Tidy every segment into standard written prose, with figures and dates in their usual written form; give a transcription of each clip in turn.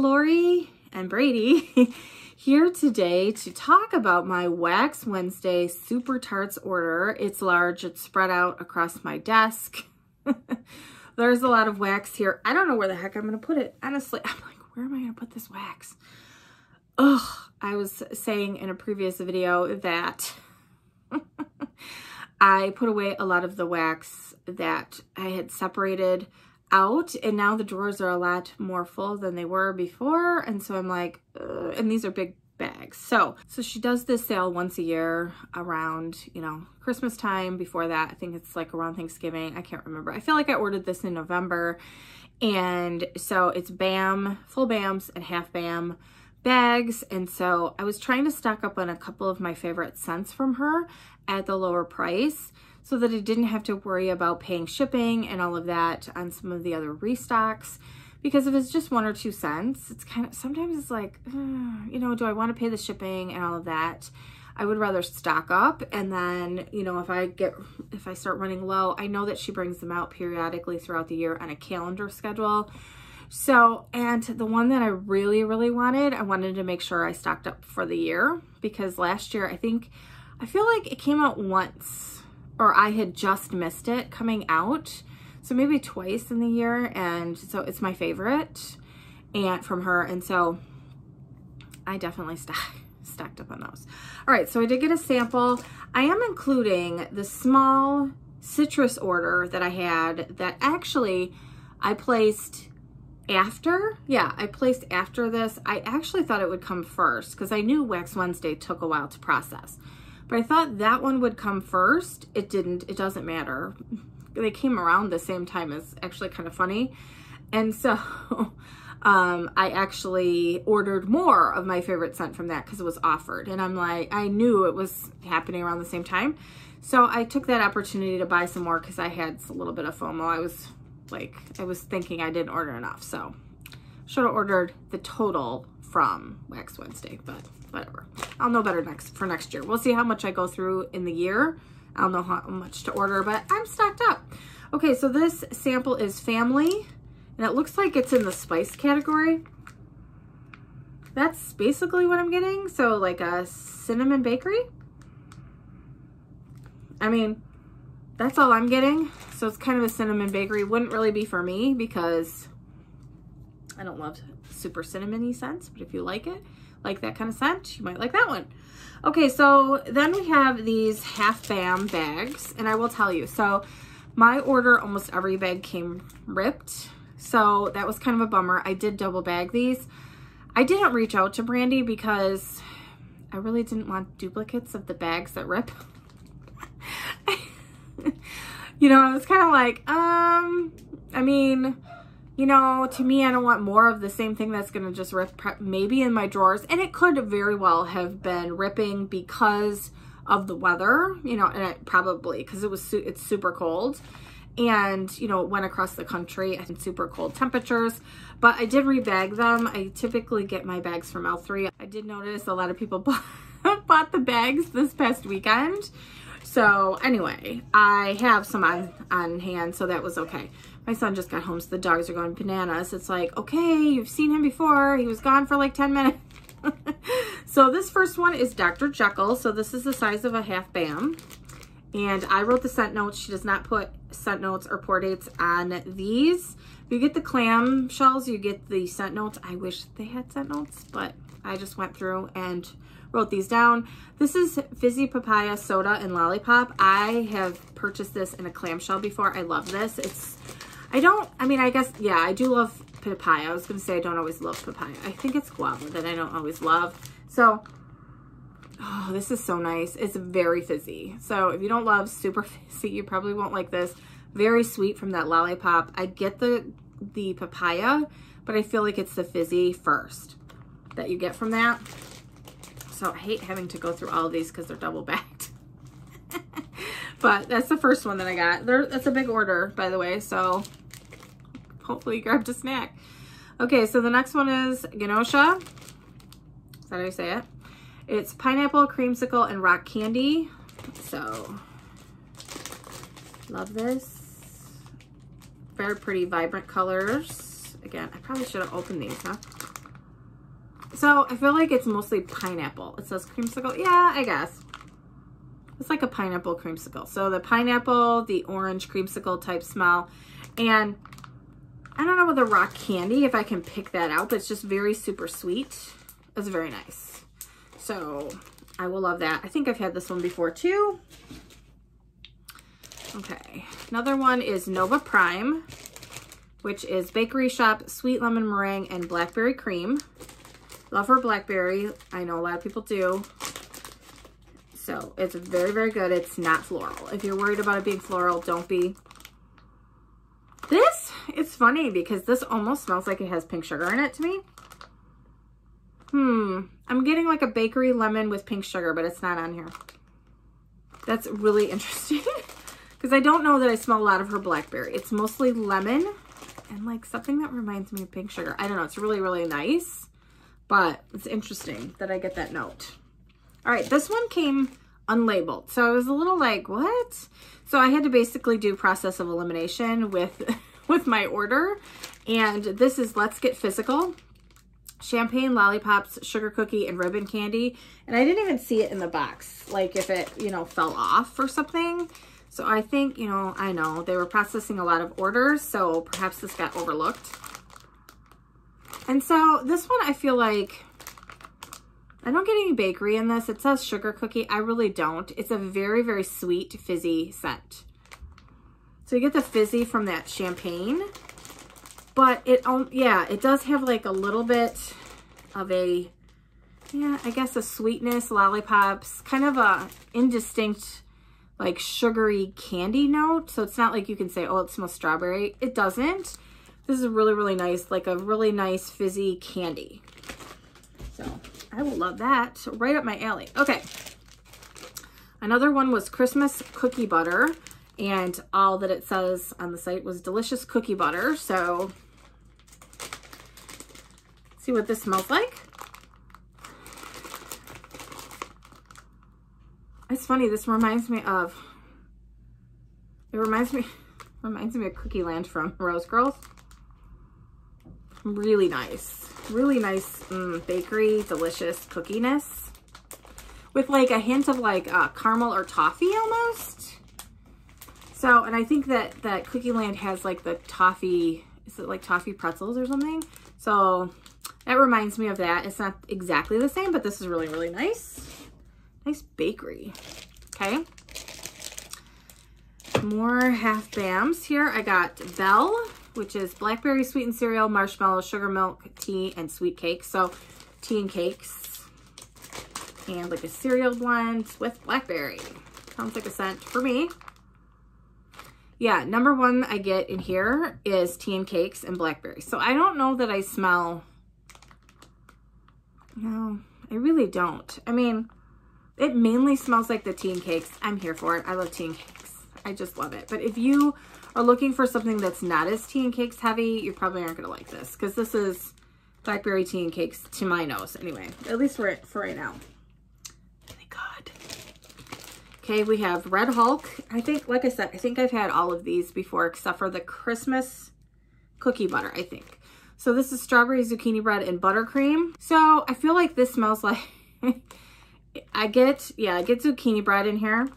Lori and Brady here today to talk about my Wax Wednesday Super Tarts order. It's large, it's spread out across my desk. There's a lot of wax here. I don't know where the heck I'm gonna put it. Honestly, I'm like, where am I gonna put this wax? Ugh, I was saying in a previous video that I put away a lot of the wax that I had separated out, and now the drawers are a lot more full than they were before, and so I'm like, and these are big bags. So she does this sale once a year around, you know, Christmas time. Before that, I think it's like around Thanksgiving. I can't remember. I feel like I ordered this in November, and so it's BAM, full BAMs and half BAM bags, and so I was trying to stock up on a couple of my favorite scents from her at the lower price so that I didn't have to worry about paying shipping and all of that on some of the other restocks, because if it's just 1 or 2 cents, it's kind of, sometimes it's like, you know, do I want to pay the shipping and all of that? I would rather stock up, and then, you know, if I start running low, I know that she brings them out periodically throughout the year on a calendar schedule. So, and the one that I really, really wanted, I wanted to make sure I stocked up for the year, because last year, I feel like it came out once, or I had just missed it coming out. So maybe twice in the year, and so it's my favorite and from her, and so I definitely stocked up on those. All right, so I did get a sample. I am including the small citrus order that I had that actually I placed after. Yeah, I placed after this. I actually thought it would come first because I knew Wax Wednesday took a while to process, but I thought that one would come first. It didn't. It doesn't matter. They came around the same time. It's actually kind of funny. And so I actually ordered more of my favorite scent from that because it was offered. And I'm like, I knew it was happening around the same time. So I took that opportunity to buy some more because I had a little bit of FOMO. I was thinking I didn't order enough. So should have ordered the total from Wax Wednesday, but whatever. I'll know better for next year. We'll see how much I go through in the year. I'll know how much to order, but I'm stocked up. Okay, so this sample is Family, and it looks like it's in the spice category. That's basically what I'm getting. So like a cinnamon bakery. I mean, that's all I'm getting. So it's kind of a cinnamon bakery. Wouldn't really be for me because I don't love super cinnamony scents, but if you like it, like that kind of scent, you might like that one. Okay, so then we have these half BAM bags, and I will tell you, so my order, almost every bag came ripped, so that was kind of a bummer. I did double bag these. I didn't reach out to Brandy because I really didn't want duplicates of the bags that rip. You know, I was kind of like, I mean, you know, to me, I don't want more of the same thing that's going to just rip maybe in my drawers. And it could very well have been ripping because of the weather, you know, and it probably, because it's super cold. And, you know, it went across the country and super cold temperatures. But I did rebag them. I typically get my bags from L3. I did notice a lot of people bought the bags this past weekend. So anyway, I have some on hand, so that was okay. My son just got home, so the dogs are going bananas. It's like, okay, you've seen him before. He was gone for like 10 minutes. So this first one is Dr. Jackal. So this is the size of a half BAM. And I wrote the scent notes. She does not put scent notes or pour dates on these. You get the clam shells, you get the scent notes. I wish they had scent notes, but I just went through and wrote these down. This is Fizzy Papaya Soda and Lollipop. I have purchased this in a clamshell before. I love this. I guess, yeah, I do love papaya. I was going to say I don't always love papaya. I think it's guava that I don't always love. So, oh, this is so nice. It's very fizzy. So if you don't love super fizzy, you probably won't like this. Very sweet from that lollipop. I get the papaya, but I feel like it's the fizzy first that you get from that. So I hate having to go through all of these because they're double bagged. But that's the first one that I got. That's a big order, by the way, so hopefully you grabbed a snack. Okay, so the next one is Ganosha. Is that how you say it? It's pineapple, creamsicle, and rock candy. So, love this. Very pretty, vibrant colors. Again, I probably should have opened these, huh? So I feel like it's mostly pineapple. It says creamsicle. Yeah, I guess. It's like a pineapple creamsicle. So the pineapple, the orange creamsicle type smell. And I don't know about the rock candy, if I can pick that out, but it's just very super sweet. It's very nice. So I will love that. I think I've had this one before too. Okay. Another one is Nova Prime, which is Bakery Shop Sweet Lemon Meringue and Blackberry Cream. Love her blackberry. I know a lot of people do. So it's very, very good. It's not floral. If you're worried about it being floral, don't be. This, it's funny because this almost smells like it has pink sugar in it to me. I'm getting like a bakery lemon with pink sugar, but it's not on here. That's really interesting because I don't know that I smell a lot of her blackberry. It's mostly lemon and like something that reminds me of pink sugar. I don't know. It's really, really nice, but it's interesting that I get that note. All right, this one came unlabeled. So I was a little like, what? So I had to basically do process of elimination with my order. And this is Let's Get Physical. Champagne, lollipops, sugar cookie, and ribbon candy. And I didn't even see it in the box, like if it, you know, fell off or something. So I think, you know, I know they were processing a lot of orders, so perhaps this got overlooked. And so this one, I feel like I don't get any bakery in this. It says sugar cookie. I really don't. It's a very, very sweet, fizzy scent. So you get the fizzy from that champagne. But it, yeah, it does have like a little bit of a, yeah, I guess a sweetness, lollipops, kind of a indistinct, like sugary candy note. So it's not like you can say, oh, it smells strawberry. It doesn't. This is really, really nice, like a really nice fizzy candy. So I will love that. Right up my alley. Okay. Another one was Christmas cookie butter. And all that it says on the site was delicious cookie butter. So, see what this smells like. It's funny. This reminds me of. It reminds me of Cookie Land from Rose Girls. Really nice. Really nice bakery, delicious cookiness. With like a hint of like caramel or toffee almost. So, and I think that Cookie Land has like the toffee, is it like toffee pretzels or something? So that reminds me of that. It's not exactly the same, but this is really, really nice. Nice bakery. Okay. More half BAMs here. I got Belle, which is blackberry sweetened cereal, marshmallow, sugar milk, tea, and sweet cakes. So tea and cakes. And like a cereal blend with blackberry. Sounds like a scent for me. Yeah, number one I get in here is tea and cakes and blackberry. So I don't know that I smell, no, I really don't. I mean, it mainly smells like the tea and cakes. I'm here for it. I love tea and cakes. I just love it. But if you are looking for something that's not as tea and cakes heavy, you probably aren't going to like this. Because this is blackberry tea and cakes to my nose anyway. At least for right now. Really good. Okay, we have Red Hulk. I think, like I said, I think I've had all of these before except for the Christmas cookie butter, I think. So this is strawberry zucchini bread and buttercream. So I feel like this smells like, I get zucchini bread in here.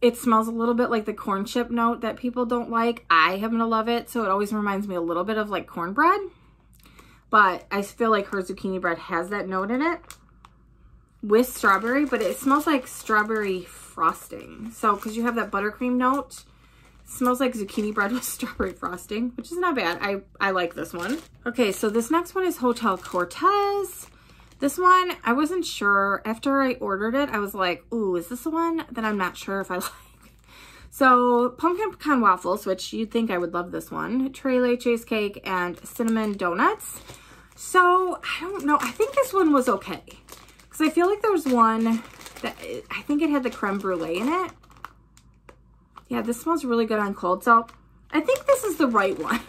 It smells a little bit like the corn chip note that people don't like. I happen to love it. So it always reminds me a little bit of like cornbread. But I feel like her zucchini bread has that note in it. With strawberry, but it smells like strawberry frosting. So, because you have that buttercream note, it smells like zucchini bread with strawberry frosting, which is not bad. I like this one. Okay, so this next one is Hotel Cortez. This one, I wasn't sure. After I ordered it, I was like, ooh, is this the one that I'm not sure if I like? So, pumpkin pecan waffles, which you'd think I would love this one. Trele cheesecake and cinnamon donuts. So, I don't know. I think this one was okay. Because I feel like there was one that, I think it had the creme brulee in it. Yeah, this smells really good on cold. So I think this is the right one.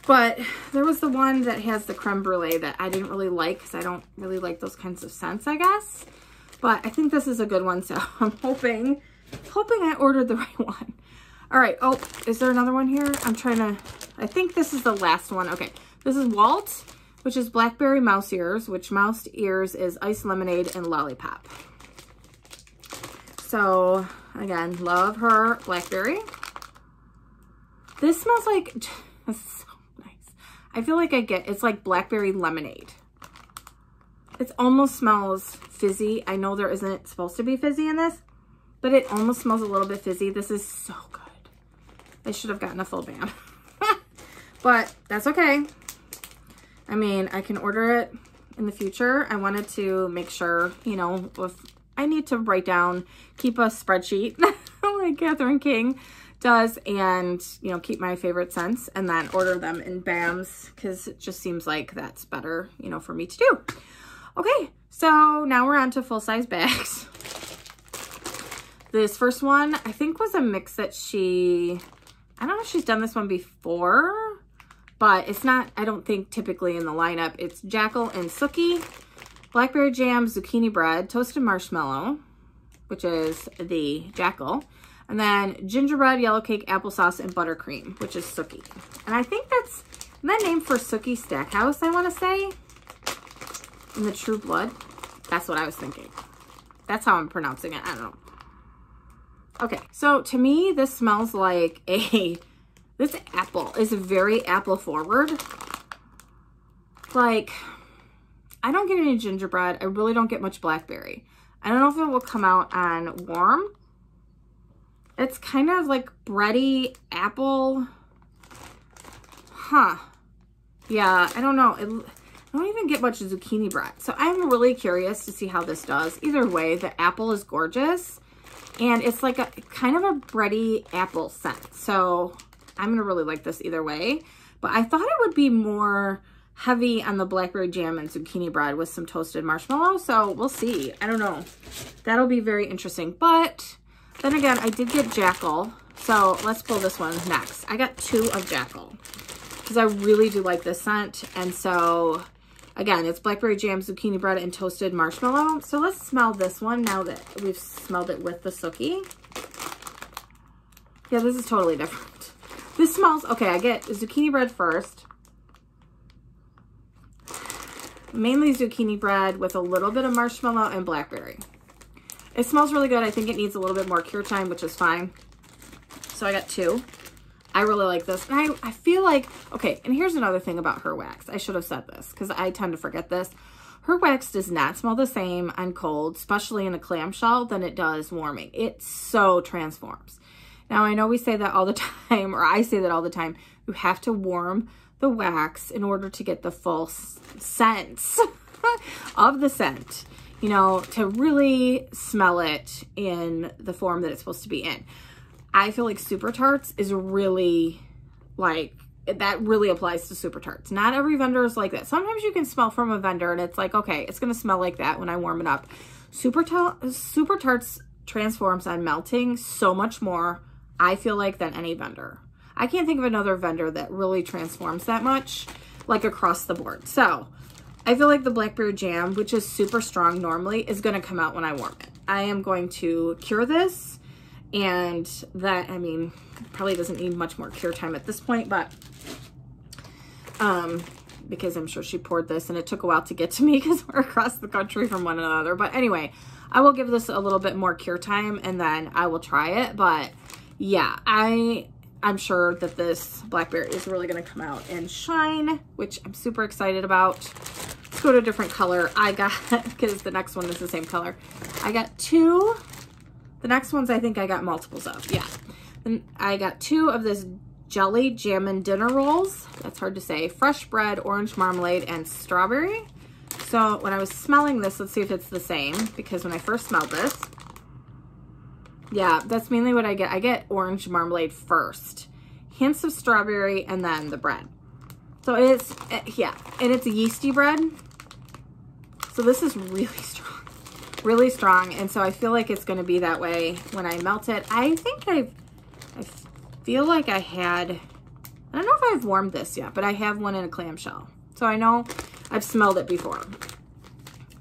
But there was the one that has the creme brulee that I didn't really like because I don't really like those kinds of scents, I guess. But I think this is a good one. So I'm hoping I ordered the right one. All right. Oh, is there another one here? I think this is the last one. Okay. This is WALT. which is blackberry mouse ears, which mouse ears is iced lemonade and lollipop. So again, love her blackberry. This smells like, this is so nice. I feel like it's like blackberry lemonade. It almost smells fizzy. I know there isn't supposed to be fizzy in this, but it almost smells a little bit fizzy. This is so good. I should have gotten a full band, but that's okay. I mean, I can order it in the future. I wanted to make sure, you know, if I need to write down, keep a spreadsheet like Catherine King does, and, you know, keep my favorite scents and then order them in BAMs, because it just seems like that's better, you know, for me to do. Okay, so now we're on to full-size bags. This first one, I think, was a mix that I don't know if she's done this one before, but it's not, I don't think, typically in the lineup. It's Jackal and Sookie, blackberry jam, zucchini bread, toasted marshmallow, which is the Jackal, and then gingerbread, yellow cake, applesauce, and buttercream, which is Sookie. And I think that's that name for Sookie Stackhouse, I want to say, in the True Blood. That's what I was thinking. That's how I'm pronouncing it. I don't know. Okay, so to me, this smells like this apple is very apple forward. Like, I don't get any gingerbread. I really don't get much blackberry. I don't know if it will come out on warm. It's kind of like bready apple. Huh. Yeah, I don't know. I don't even get much zucchini bread. So I'm really curious to see how this does. Either way, the apple is gorgeous. And it's like a kind of a bready apple scent. So I'm going to really like this either way. But I thought it would be more heavy on the blackberry jam and zucchini bread with some toasted marshmallow. So we'll see. I don't know. That'll be very interesting. But then again, I did get Jackal. So let's pull this one next. I got 2 of Jackal because I really do like this scent. And so again, it's blackberry jam, zucchini bread, and toasted marshmallow. So let's smell this one now that we've smelled it with the Sookie. Yeah, this is totally different. This smells, okay, I get zucchini bread first. Mainly zucchini bread with a little bit of marshmallow and blackberry. It smells really good. I think it needs a little bit more cure time, which is fine. So I got 2. I really like this. And I feel like, okay, and here's another thing about her wax. I should have said this because I tend to forget this. Her wax does not smell the same on cold, especially in a clamshell, than it does warming. It so transforms. Now, I know we say that all the time, or I say that all the time. You have to warm the wax in order to get the full sense of the scent, you know, to really smell it in the form that it's supposed to be in. I feel like Super Tarts is really, like, that really applies to Super Tarts. Not every vendor is like that. Sometimes you can smell from a vendor and it's like, okay, it's going to smell like that when I warm it up. Super Tarts transforms on melting so much more, I feel like, than any vendor. I can't think of another vendor that really transforms that much, like, across the board. So I feel like the blackberry jam, which is super strong normally, is going to come out when I warm it. I am going to cure this. And that, I mean, probably doesn't need much more cure time at this point, but because I'm sure she poured this and it took a while to get to me because we're across the country from one another. But anyway, I will give this a little bit more cure time and then I will try it. But yeah, I'm sure that this blackberry is really going to come out and shine, which I'm super excited about. Let's go to a different color. I got, because the next one is the same color. I got 2. The next ones I think I got multiples of. Yeah. Then I got 2 of this jelly jammin' dinner rolls. That's hard to say. Fresh bread, orange marmalade, and strawberry. So when I was smelling this, let's see if it's the same. Because when I first smelled this, yeah, that's mainly what I get. I get orange marmalade first. Hints of strawberry, and then the bread. So it's, yeah. And it's a yeasty bread. So this is really strong. Really strong, and so I feel like it's going to be that way when I melt it. I think I feel like I don't know if I've warmed this yet, but I have one in a clamshell. So I know I've smelled it before,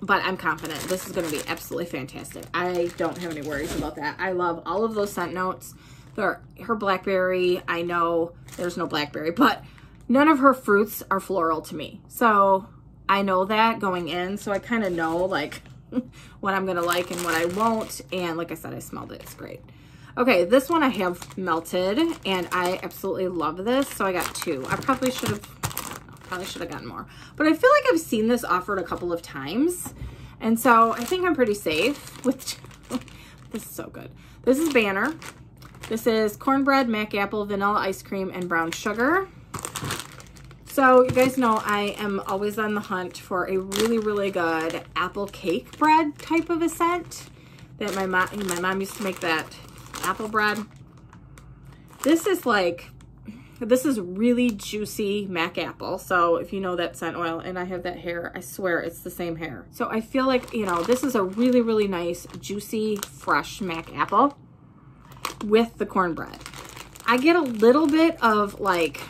but I'm confident this is going to be absolutely fantastic. I don't have any worries about that. I love all of those scent notes. Her blackberry, I know there's no blackberry, but none of her fruits are floral to me. So I know that going in. So I kind of know like what I'm going to like and what I won't. And like I said, I smelled it. It's great. Okay, this one I have melted and I absolutely love this. So I got 2. I probably should have gotten more. But I feel like I've seen this offered a couple of times. And so I think I'm pretty safe with this is so good. This is Banner. This is cornbread, mac apple, vanilla ice cream, and brown sugar. So you guys know I am always on the hunt for a really, really good apple cake bread type of a scent. That my mom used to make that apple bread. This is really juicy mac apple. So if you know that scent oil, and I have that hair, I swear it's the same hair. So I feel like, you know, this is a really, really nice, juicy, fresh mac apple with the cornbread. I get a little bit of like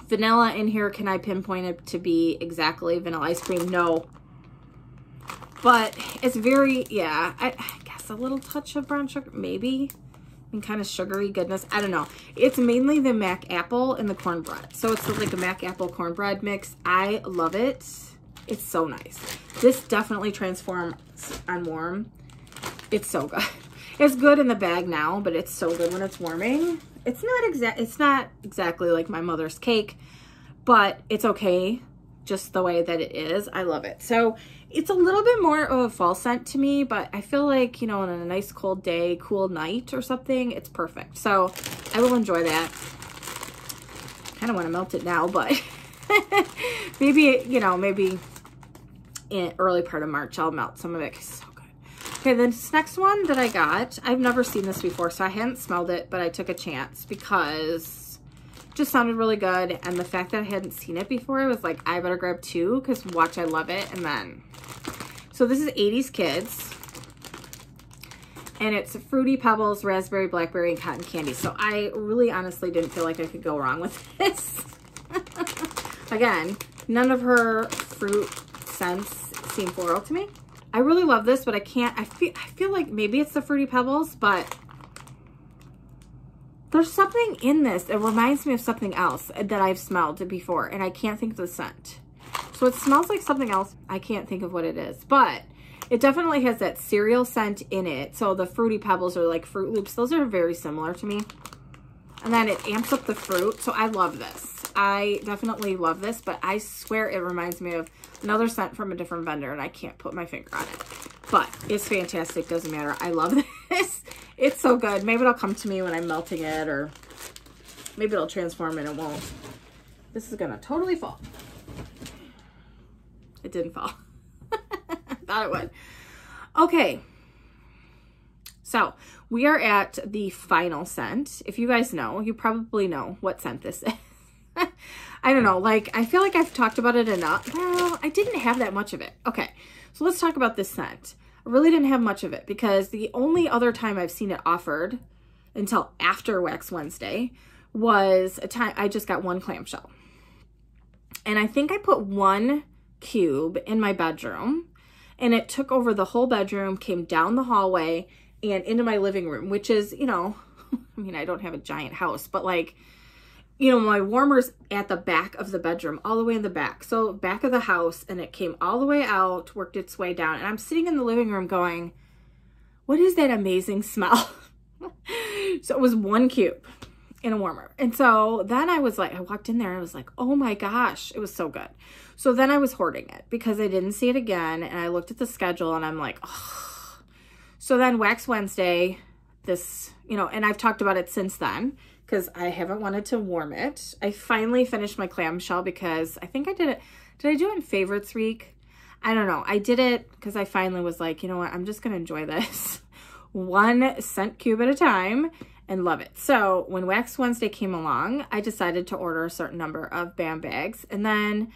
vanilla in here. Can I pinpoint it to be exactly vanilla ice cream? No. But it's very, yeah, I guess a little touch of brown sugar, maybe. And kind of sugary goodness. I don't know. It's mainly the mac apple and the cornbread. So it's like a mac apple cornbread mix. I love it. It's so nice. This definitely transforms on warm. It's so good. It's good in the bag now, but it's so good when it's warming. It's not exactly like my mother's cake, but it's okay just the way that it is. I love it. So it's a little bit more of a fall scent to me, but I feel like, you know, on a nice cold day, cool night or something, it's perfect. So I will enjoy that. Kind of want to melt it now, but maybe, you know, maybe in early part of March, I'll melt some of it. It's so good. Okay, this next one that I got, I've never seen this before, so I hadn't smelled it, but I took a chance because it just sounded really good. And the fact that I hadn't seen it before, I was like, I better grab 2 because watch, I love it. And then, so this is 80s Kids. And it's Fruity Pebbles, Raspberry, Blackberry, and Cotton Candy. So I really honestly didn't feel like I could go wrong with this. Again, none of her fruit scents seem floral to me. I really love this, but I feel like maybe it's the Fruity Pebbles, but there's something in this that reminds me of something else that I've smelled before, and I can't think of the scent. So it smells like something else. I can't think of what it is, but it definitely has that cereal scent in it. So the Fruity Pebbles are like Fruit Loops. Those are very similar to me. And then it amps up the fruit. So I love this. I definitely love this, but I swear it reminds me of another scent from a different vendor, and I can't put my finger on it. But it's fantastic. Doesn't matter. I love this. It's so good. Maybe it'll come to me when I'm melting it, or maybe it'll transform and it won't. This is going to totally fall. It didn't fall. Thought it would. Okay. So we are at the final scent. If you guys know, you probably know what scent this is. I don't know. Like, I feel like I've talked about it enough. Well, I didn't have that much of it. Okay. So let's talk about this scent. I really didn't have much of it because the only other time I've seen it offered until after Wax Wednesday was a time I just got 1 clamshell. And I think I put 1 cube in my bedroom, and it took over the whole bedroom, came down the hallway and into my living room, which is, you know, I mean, I don't have a giant house, but like, you know, my warmer's at the back of the bedroom, all the way in the back. So back of the house, and it came all the way out, worked its way down. And I'm sitting in the living room going, what is that amazing smell? So it was 1 cube in a warmer. And so then I was like, I walked in there and I was like, oh my gosh, it was so good. So then I was hoarding it because I didn't see it again. And I looked at the schedule and I'm like, oh. So then Wax Wednesday, this, you know, and I've talked about it since then because I haven't wanted to warm it. I finally finished my clamshell because I think I did it. Did I do it in favorites week? I don't know. I did it because I finally was like, you know what? I'm just going to enjoy this 1 scent cube at a time and love it. So when Wax Wednesday came along, I decided to order a certain number of BAM bags. And then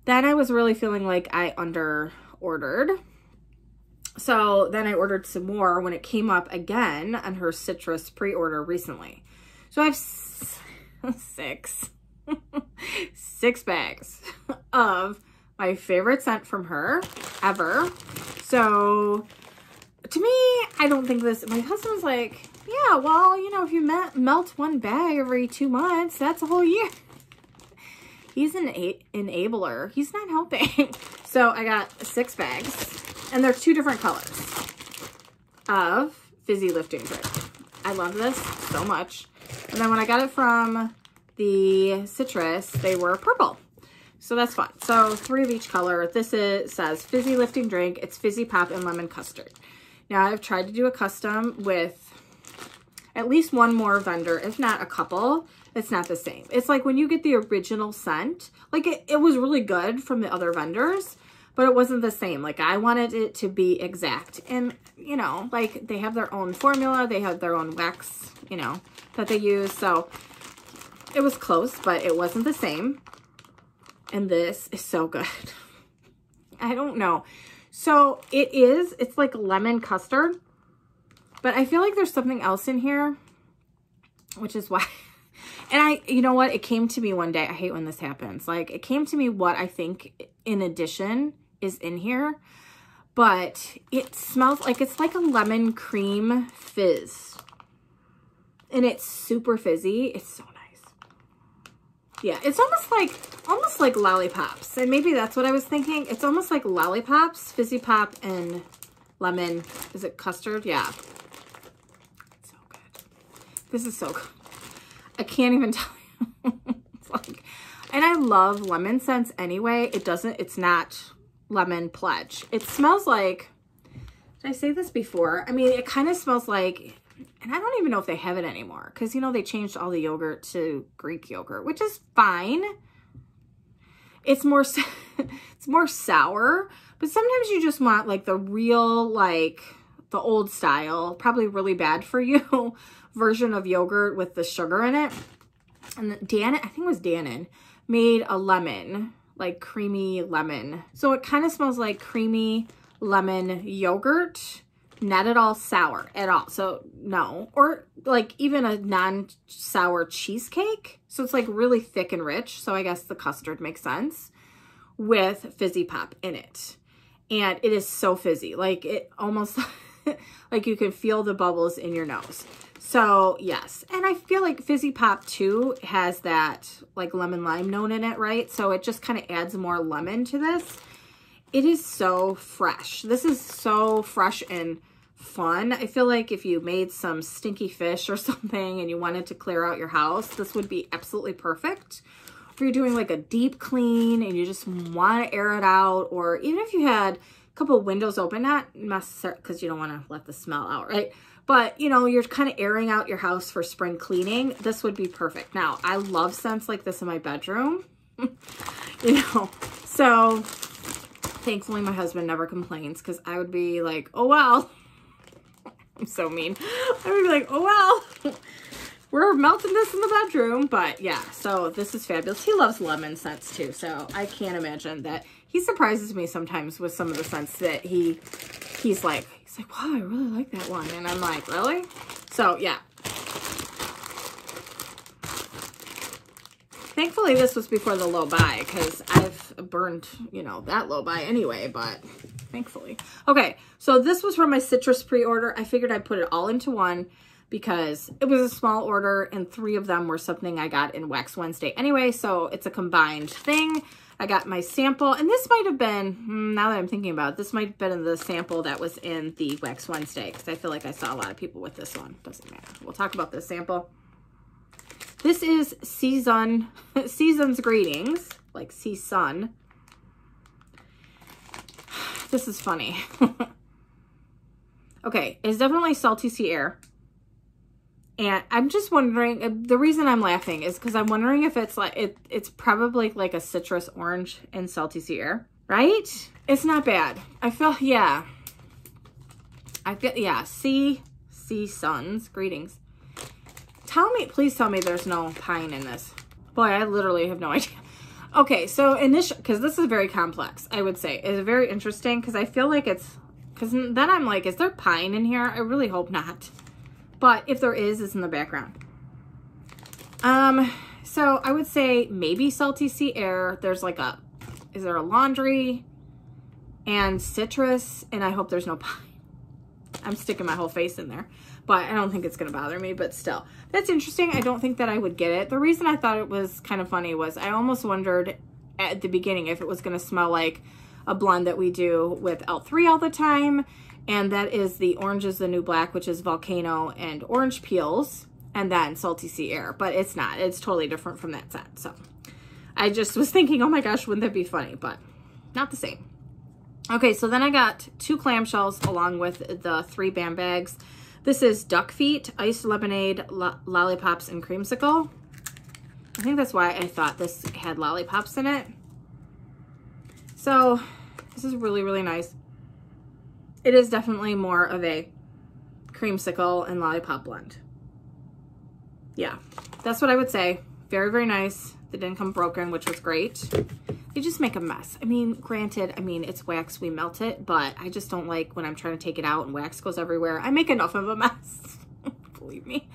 I was really feeling like I under ordered. So then I ordered some more when it came up again on her citrus pre-order recently. So I have 6 bags of my favorite scent from her ever. So to me, I don't think this, my husband was like, yeah, well, you know, if you melt 1 bag every 2 months, that's a whole year. He's an enabler. He's not helping. So I got 6 bags, and they're 2 different colors of fizzy lifting drink. I love this so much. And then when I got it from the citrus, they were purple. So that's fun. So 3 of each color. Says fizzy lifting drink. It's fizzy pop and lemon custard. Now I've tried to do a custom with at least one more vendor, if not a couple. It's not the same. It's like when you get the original scent, like it was really good from the other vendors, but it wasn't the same. Like I wanted it to be exact. And you know, like they have their own formula. They have their own wax, you know, that they use. So it was close, but it wasn't the same. And this is so good. I don't know. So it's like lemon custard, but I feel like there's something else in here, which is why. And you know what? It came to me one day. I hate when this happens. Like it came to me what I think in addition is in here, but it smells like it's like a lemon cream fizz. And it's super fizzy. It's so nice. Yeah, it's almost like lollipops. And maybe that's what I was thinking. It's almost like lollipops, fizzy pop, and lemon. Is it custard? Yeah. It's so good. This is so good. I can't even tell you. It's like, and I love lemon scents anyway. It's not lemon pledge. It smells like, did I say this before? I mean, it kind of smells like, and I don't even know if they have it anymore because, you know, they changed all the yogurt to Greek yogurt, which is fine. It's more sour, but sometimes you just want like the real, like the old style, probably really bad for you version of yogurt with the sugar in it. And I think it was Dannon, made a lemon, like creamy lemon. So it kind of smells like creamy lemon yogurt, not at all sour at all. So no, or like even a non-sour cheesecake. So it's like really thick and rich. So I guess the custard makes sense with fizzy pop in it. And it is so fizzy, like it almost like you can feel the bubbles in your nose. So yes, and I feel like fizzy pop too has that like lemon lime note in it, right? So it just kind of adds more lemon to this. It is so fresh. This is so fresh and fun. I feel like if you made some stinky fish or something and you wanted to clear out your house, this would be absolutely perfect. If you're doing like a deep clean and you just want to air it out, or even if you had a couple of windows open, not necessarily because you don't want to let the smell out, right? But, you know, you're kind of airing out your house for spring cleaning. This would be perfect. Now, I love scents like this in my bedroom, you know, so thankfully my husband never complains because I would be like, oh, well, I'm so mean. I would be like, oh, well, we're melting this in the bedroom. But yeah, so this is fabulous. He loves lemon scents too. So I can't imagine that. He surprises me sometimes with some of the scents that he's like, wow, I really like that one. And I'm like, really? So yeah. Thankfully, this was before the low buy because I've burned, you know, that low buy anyway, but thankfully. Okay, so this was from my citrus pre-order. I figured I'd put it all into one because it was a small order and 3 of them were something I got in Wax Wednesday anyway, so it's a combined thing. I got my sample, and this might have been, now that I'm thinking about it, this might have been the sample that was in the Wax Wednesday, because I feel like I saw a lot of people with this one. Doesn't matter. We'll talk about this sample. This is Season's Greetings, like Season. This is funny. Okay, it's definitely Salty Sea Air. And I'm just wondering, the reason I'm laughing is because I'm wondering if it's like, it's probably like a citrus orange and Salty Sea Air, right? It's not bad. I feel, yeah. Yeah, Season's Greetings. Please tell me there's no pine in this. Boy, I literally have no idea. Okay, so because this is very complex, I would say. It's very interesting because I feel like because then I'm like, is there pine in here? I really hope not. But if there is, it's in the background. So I would say maybe Salty Sea Air. There's like is there a laundry and citrus? And I hope there's no pine. I'm sticking my whole face in there. but I don't think it's going to bother me, but still. That's interesting. I don't think that I would get it. The reason I thought it was kind of funny was I almost wondered at the beginning if it was going to smell like a blend that we do with L3 all the time, and that is the Orange is the New Black, which is volcano and orange peels, and then Salty Sea Air, but it's not. It's totally different from that set. So I just was thinking, oh my gosh, wouldn't that be funny? But not the same. Okay, so then I got 2 clamshells along with the 3 Bam bags. This is Duck Feet, Iced Lemonade, Lollipops, and Creamsicle. I think that's why I thought this had lollipops in it. So this is really, really nice. It is definitely more of a creamsicle and lollipop blend. Yeah, that's what I would say. Very, very nice. They didn't come broken, which was great. They just make a mess. I mean, granted, it's wax, we melt it, but I just don't like when I'm trying to take it out and wax goes everywhere. I make enough of a mess. Believe me,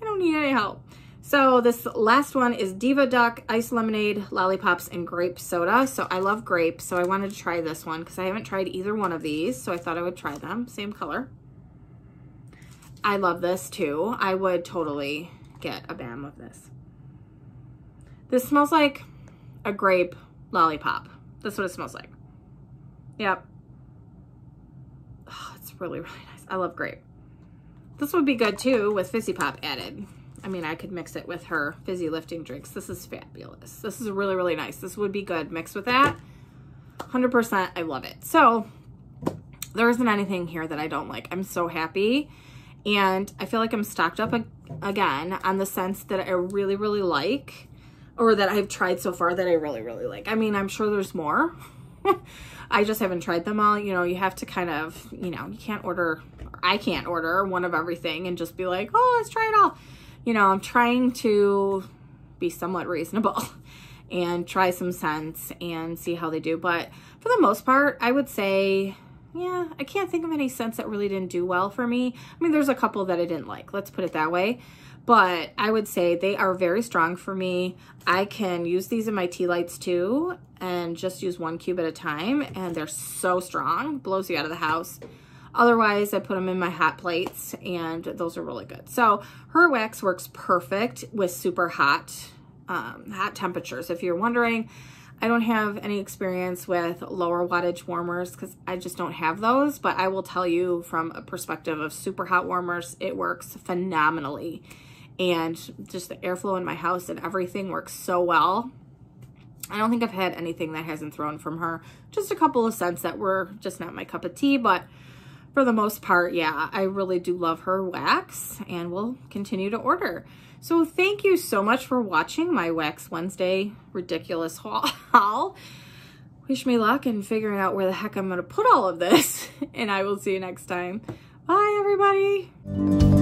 I don't need any help. So this last one is Diva Duck, Iced Lemonade, Lollipops, and Grape Soda. So I love grape, so I wanted to try this one because I haven't tried either one of these, so I thought I would try them. Same color. I love this too. I would totally get a Bam of this. This smells like a grape lollipop. That's what it smells like. Yep. Oh, it's really, really nice. I love grape. This would be good too with Fizzy Pop added. I mean, I could mix it with her fizzy lifting drinks. This is fabulous. This is really, really nice. This would be good mixed with that. 100%, I love it. So there isn't anything here that I don't like. I'm so happy. And I feel like I'm stocked up again on the scents that I really, really like, or that I've tried so far that I really, really like. I mean, I'm sure there's more. I just haven't tried them all. You know, you have to kind of, you know, you can't order, I can't order one of everything and just be like, oh, let's try it all. You know, I'm trying to be somewhat reasonable and try some scents and see how they do. But for the most part, I would say, yeah, I can't think of any scents that really didn't do well for me. I mean, there's a couple that I didn't like, let's put it that way. But I would say they are very strong for me. I can use these in my tea lights too and just use 1 cube at a time. And they're so strong, blows you out of the house. Otherwise, I put them in my hot plates and those are really good. So her wax works perfect with super hot temperatures. If you're wondering, I don't have any experience with lower wattage warmers because I just don't have those, but I will tell you from a perspective of super hot warmers, it works phenomenally. And just the airflow in my house and everything works so well. I don't think I've had anything that hasn't thrown from her. Just a couple of scents that were just not my cup of tea, but for the most part, yeah, I really do love her wax and will continue to order. So thank you so much for watching my Wax Wednesday ridiculous haul. Wish me luck in figuring out where the heck I'm going to put all of this. And I will see you next time. Bye, everybody.